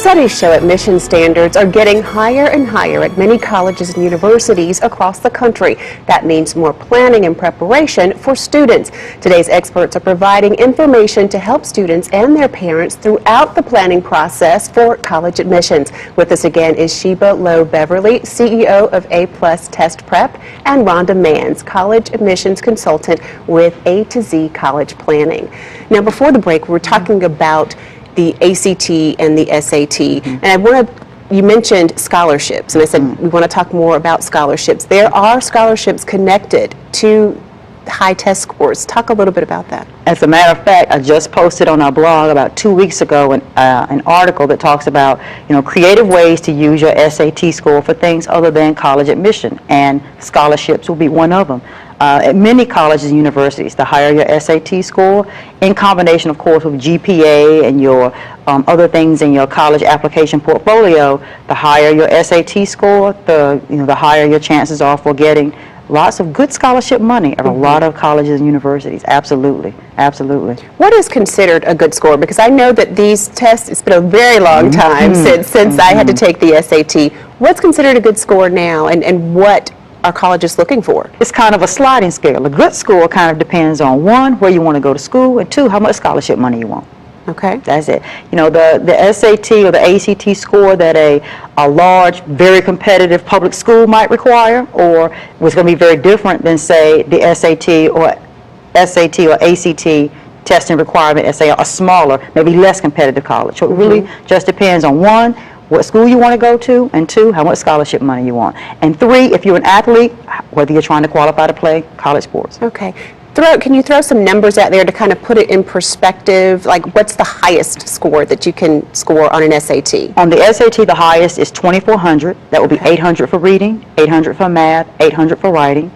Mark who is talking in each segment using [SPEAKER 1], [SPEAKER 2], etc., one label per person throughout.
[SPEAKER 1] Studies show admission standards are getting higher and higher at many colleges and universities across the country. That means more planning and preparation for students. Today's experts are providing information to help students and their parents throughout the planning process for college admissions. With us again is Sheba Lowe Beverly, CEO of A+ Test Prep, and Rhonda Manns, college admissions consultant with A to Z College Planning. Now, before the break, we were talking about the ACT and the SAT, and you mentioned scholarships, and I said we want to talk more about scholarships. There are scholarships connected to high test scores. Talk a little bit about that.
[SPEAKER 2] As a matter of fact, I just posted on our blog about 2 weeks ago an article that talks about, creative ways to use your SAT score for things other than college admission, and scholarships will be one of them. At many colleges and universities, the higher your SAT score, in combination, of course, with GPA and your other things in your college application portfolio, the higher your SAT score, the higher your chances are for getting lots of good scholarship money at a lot of colleges and universities. Absolutely, absolutely.
[SPEAKER 1] What is considered a good score? Because I know that these tests, it's been a very long time since I had to take the SAT. What's considered a good score now, and what are colleges looking for?
[SPEAKER 2] It's kind of a sliding scale. A good score kind of depends on, one, where you want to go to school, and two, how much scholarship money you want.
[SPEAKER 1] Okay.
[SPEAKER 2] That's it. The SAT or the ACT score that a large, very competitive public school might require, or was going to be very different than, say, the SAT or ACT testing requirement at, say, a smaller, maybe less competitive college. So it really just depends on, one, what school you want to go to, and two, how much scholarship money you want, and three, if you're an athlete, whether you're trying to qualify to play college sports.
[SPEAKER 1] Okay. Can you throw some numbers out there to kind of put it in perspective? Like, what's the highest score that you can score on an SAT?
[SPEAKER 2] On the SAT, the highest is 2,400. That would be 800 for reading, 800 for math, 800 for writing.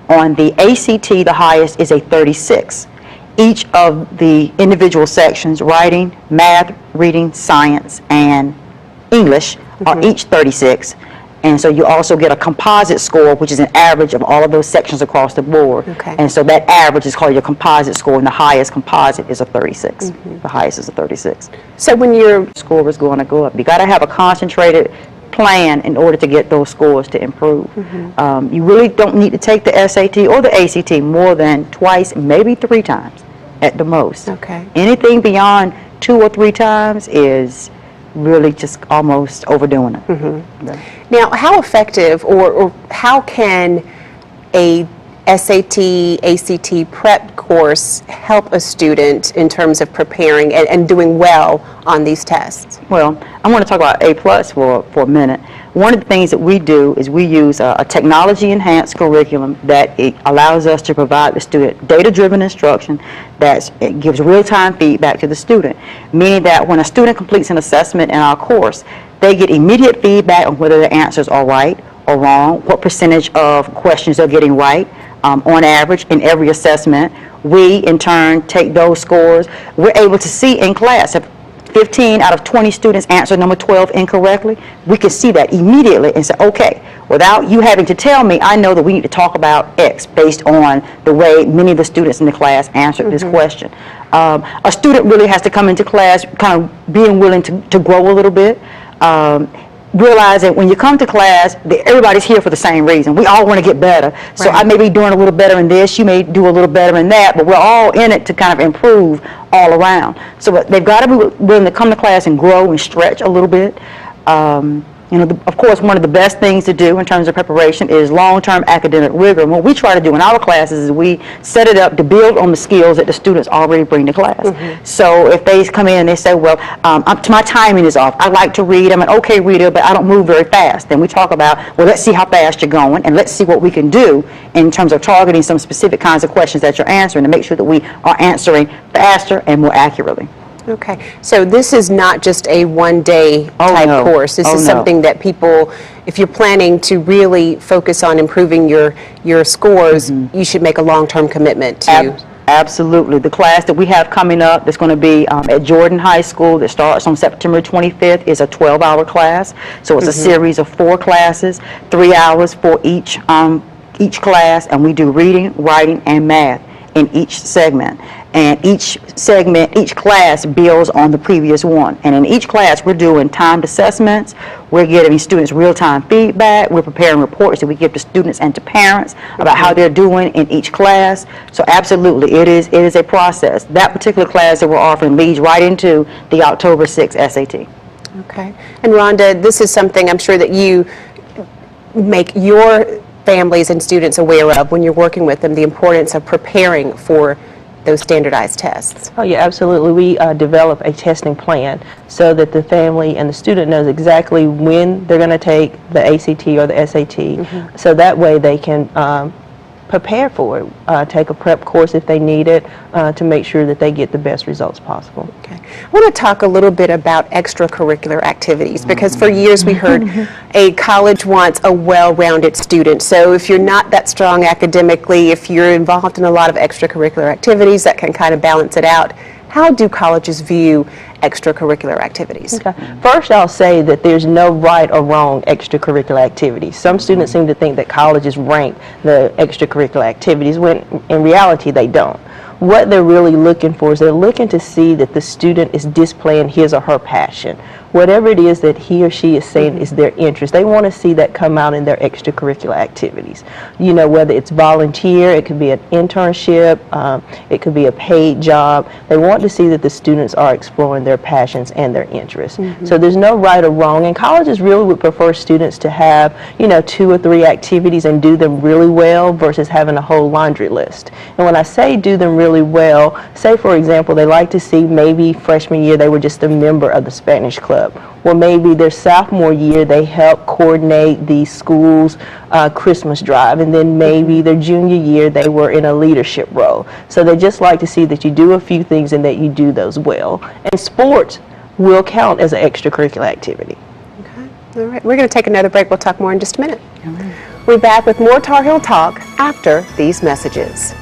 [SPEAKER 2] On the ACT, the highest is a 36. Each of the individual sections, writing, math, reading, science, and English, are each 36. And so you also get a composite score, which is an average of all of those sections across the board.
[SPEAKER 1] Okay.
[SPEAKER 2] And so that average is called your composite score, and the highest composite is a 36. The highest is a 36.
[SPEAKER 1] So when your
[SPEAKER 2] score is going to go up, you got to have a concentrated plan in order to get those scores to improve. You really don't need to take the SAT or the ACT more than twice, maybe 3 times at the most.
[SPEAKER 1] Okay.
[SPEAKER 2] Anything beyond 2 or 3 times is really just almost overdoing it.
[SPEAKER 1] Now, how effective or how can a SAT, ACT prep course help a student in terms of preparing and doing well on these tests?
[SPEAKER 2] Well, I want to talk about A+ for a minute. One of the things that we do is we use a technology-enhanced curriculum that it allows us to provide the student data-driven instruction that gives real-time feedback to the student, meaning that when a student completes an assessment in our course, they get immediate feedback on whether their answers are right or wrong, what percentage of questions they're getting right on average in every assessment. We, in turn, take those scores. We're able to see in class if 15 out of 20 students answer number 12 incorrectly, we can see that immediately and say, okay, without you having to tell me, I know that we need to talk about X based on the way many of the students in the class answered this question. A student really has to come into class kind of being willing to grow a little bit. Realize that when you come to class, everybody's here for the same reason. We all want to get better. Right. So I may be doing a little better in this, you may do a little better in that, but we're all in it to kind of improve all around. So they've got to be willing to come to class and grow and stretch a little bit. Of course, one of the best things to do in terms of preparation is long-term academic rigor. And what we try to do in our classes is we set it up to build on the skills that the students already bring to class. So if they come in and they say, well, my timing is off. I like to read. I'm an okay reader, but I don't move very fast. Then we talk about, well, let's see how fast you're going, and let's see what we can do in terms of targeting some specific kinds of questions that you're answering to make sure that we are answering faster and more accurately.
[SPEAKER 1] Okay, so this is not just a one-day type course. This is something that people, if you're planning to really focus on improving your scores, you should make a long-term commitment to.
[SPEAKER 2] Absolutely. The class that we have coming up that's going to be at Jordan High School that starts on September 25th is a 12-hour class. So it's a series of 4 classes, 3 hours for each class, and we do reading, writing, and math in each segment. and each segment, each class builds on the previous one. And in each class, we're doing timed assessments, we're giving students real-time feedback, we're preparing reports that we give to students and to parents about how they're doing in each class. So absolutely, it is a process. That particular class that we're offering leads right into the October 6th SAT.
[SPEAKER 1] Okay. And Rhonda, this is something I'm sure that you make your families and students aware of when you're working with them, the importance of preparing for those standardized tests.
[SPEAKER 3] Oh yeah, absolutely. We develop a testing plan so that the family and the student knows exactly when they're going to take the ACT or the SAT, so that way they can prepare for it, take a prep course if they need it, to make sure that they get the best results possible.
[SPEAKER 1] Okay. I want to talk a little bit about extracurricular activities, because for years we heard a college wants a well-rounded student. So if you're not that strong academically, if you're involved in a lot of extracurricular activities, that can kind of balance it out. How do colleges view extracurricular activities?
[SPEAKER 3] Okay. First, I'll say that there's no right or wrong extracurricular activities. Some students seem to think that colleges rank the extracurricular activities when in reality they don't. What they're really looking for is they're looking to see that the student is displaying his or her passion. Whatever it is that he or she is saying is their interest, they want to see that come out in their extracurricular activities. You know, whether it's volunteer, it could be an internship, it could be a paid job. They want to see that the students are exploring their passions and their interests. So there's no right or wrong, and colleges really would prefer students to have, you know, 2 or 3 activities and do them really well versus having a whole laundry list. And when I say do them really well, say for example, they like to see maybe freshman year they were just a member of the Spanish club. Well, maybe their sophomore year they helped coordinate the school's Christmas drive, and then maybe their junior year they were in a leadership role. So they just like to see that you do a few things and that you do those well. And sports will count as an extracurricular activity.
[SPEAKER 1] Okay. All right. We're going to take another break. We'll talk more in just a minute. We're back with more TarHeel Talk after these messages.